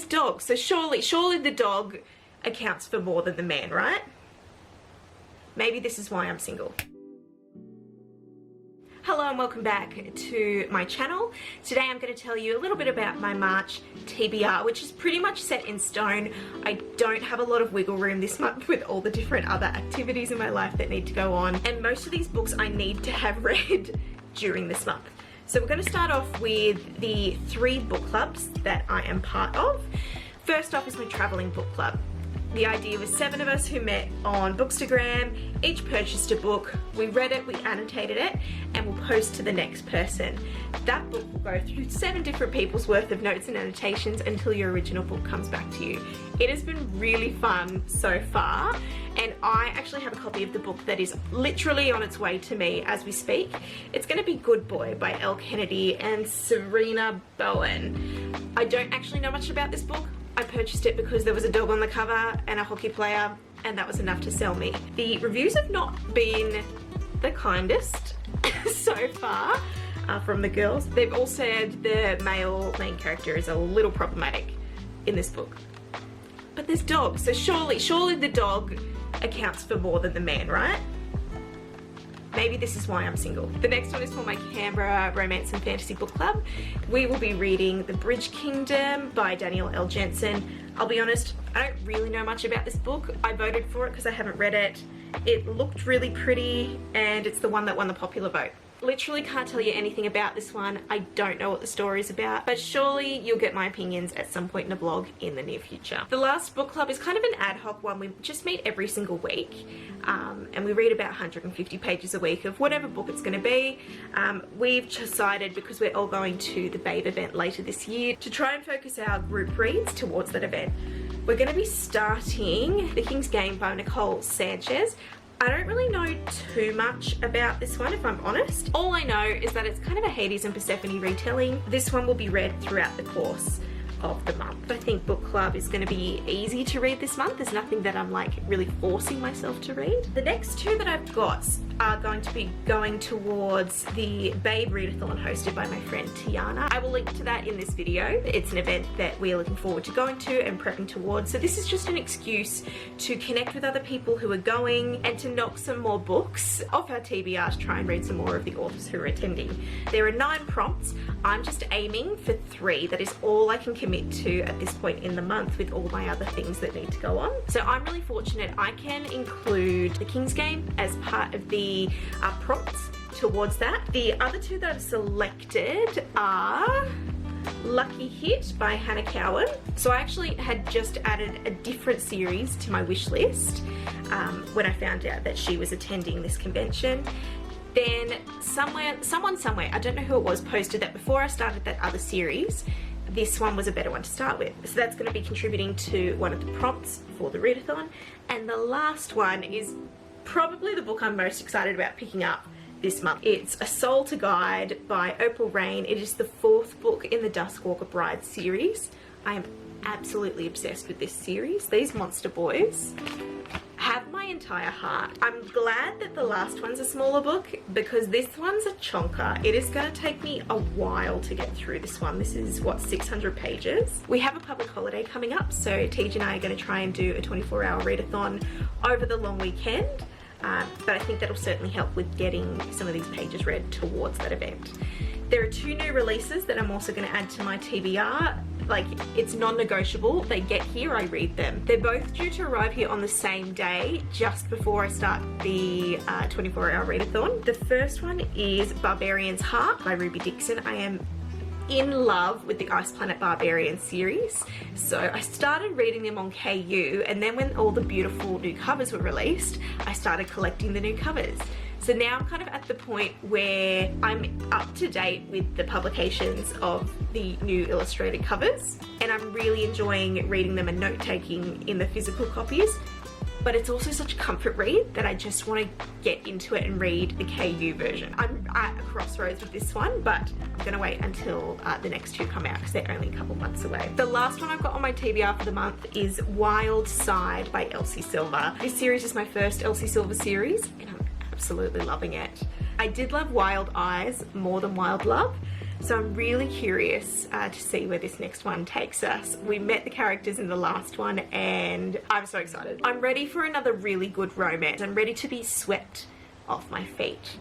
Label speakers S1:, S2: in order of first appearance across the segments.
S1: dog, so surely the dog accounts for more than the man, right? Maybe this is why I'm single. Hello and welcome back to my channel. Today I'm going to tell you a little bit about my March TBR, which is pretty much set in stone. I don't have a lot of wiggle room this month with all the different other activities in my life that need to go on, and most of these books I need to have read during this month. So we're going to start off with the 3 book clubs that I am part of. First off is my traveling book club. The idea was 7 of us who met on Bookstagram, each purchased a book, we read it, we annotated it, and we'll post to the next person. That book will go through 7 different people's worth of notes and annotations until your original book comes back to you. It has been really fun so far, and I actually have a copy of the book that is literally on its way to me as we speak. It's going to be Good Boy by Elle Kennedy and Serena Bowen. I don't actually know much about this book. I purchased it because there was a dog on the cover and a hockey player, and that was enough to sell me. The reviews have not been the kindest so far from the girls. They've all said the male main character is a little problematic in this book. But there's dogs, so surely the dog accounts for more than the man, right? Maybe this is why I'm single. The next one is for my Canberra Romance and Fantasy Book Club. We will be reading The Bridge Kingdom by Danielle L. Jensen. I'll be honest, I don't really know much about this book. I voted for it because I haven't read it. It looked really pretty, and it's the one that won the popular vote. Literally can't tell you anything about this one. I don't know what the story is about, but surely you'll get my opinions at some point in a vlog in the near future. The last book club is kind of an ad hoc one. We just meet every single week, and we read about 150 pages a week of whatever book it's going to be. We've decided, because we're all going to the Babe event later this year, to try and focus our group reads towards that event. We're going to be starting The King's Game by Nicole Sanchez. I don't really know too much about this one, if I'm honest. All I know is that it's kind of a Hades and Persephone retelling. This one will be read throughout the course of the month. I think book club is going to be easy to read this month. There's nothing that I'm like really forcing myself to read. The next 2 that I've got are going to be going towards the Babe readathon hosted by my friend Tiana. I will link to that in this video. It's an event that we're looking forward to going to and prepping towards. So this is just an excuse to connect with other people who are going and to knock some more books off our TBR to try and read some more of the authors who are attending. There are 9 prompts. I'm just aiming for 3. That is all I can commit to at this point in the month with all my other things that need to go on. So I'm really fortunate I can include The King's Game as part of the prompts towards that. The other 2 that I've selected are Lucky Hit by Hannah Cowan. So I actually had just added a different series to my wish list when I found out that she was attending this convention. Then someone somewhere, I don't know who it was, posted that before I started that other series, this one was a better one to start with. So that's going to be contributing to one of the prompts for the readathon. And the last one is probably the book I'm most excited about picking up this month. It's A Soul to Guide by Opal Rain. It is the 4th book in the Duskwalker Bride series. I am absolutely obsessed with this series. These monster boys have my entire heart. I'm glad that the last one's a smaller book because this one's a chonker. It is going to take me a while to get through this one. This is, what, 600 pages? We have a public holiday coming up, so Tej and I are going to try and do a 24-hour readathon over the long weekend. But I think that'll certainly help with getting some of these pages read towards that event. There are 2 new releases that I'm also going to add to my TBR. Like, it's non-negotiable. They get here, I read them. They're both due to arrive here on the same day, just before I start the 24-hour readathon. The first one is Barbarian's Heart by Ruby Dixon. I am in love with the Ice Planet Barbarian series. So I started reading them on KU, and then when all the beautiful new covers were released, I started collecting the new covers. So now I'm kind of at the point where I'm up to date with the publications of the new illustrated covers, and I'm really enjoying reading them and note-taking in the physical copies. But it's also such a comfort read that I just want to get into it and read the KU version. I'm at a crossroads with this one, but I'm going to wait until the next 2 come out because they're only a couple months away. The last one I've got on my TBR for the month is Wild Side by Elsie Silver. This series is my first Elsie Silver series, and I'm absolutely loving it. I did love Wild Eyes more than Wild Love, So I'm really curious to see where this next one takes us. We met the characters in the last one and I'm so excited. I'm ready for another really good romance. I'm ready to be swept off my feet.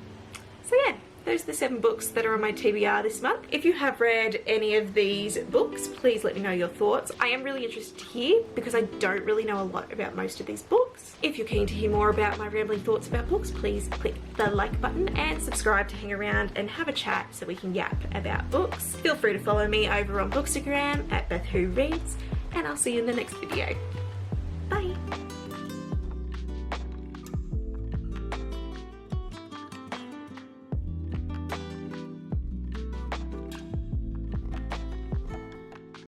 S1: So yeah, those are the 7 books that are on my TBR this month. If you have read any of these books, please let me know your thoughts. I am really interested to hear because I don't really know a lot about most of these books. If you're keen to hear more about my rambling thoughts about books, please click the like button and subscribe to hang around and have a chat so we can yap about books. Feel free to follow me over on Bookstagram at BethWhoReads, and I'll see you in the next video.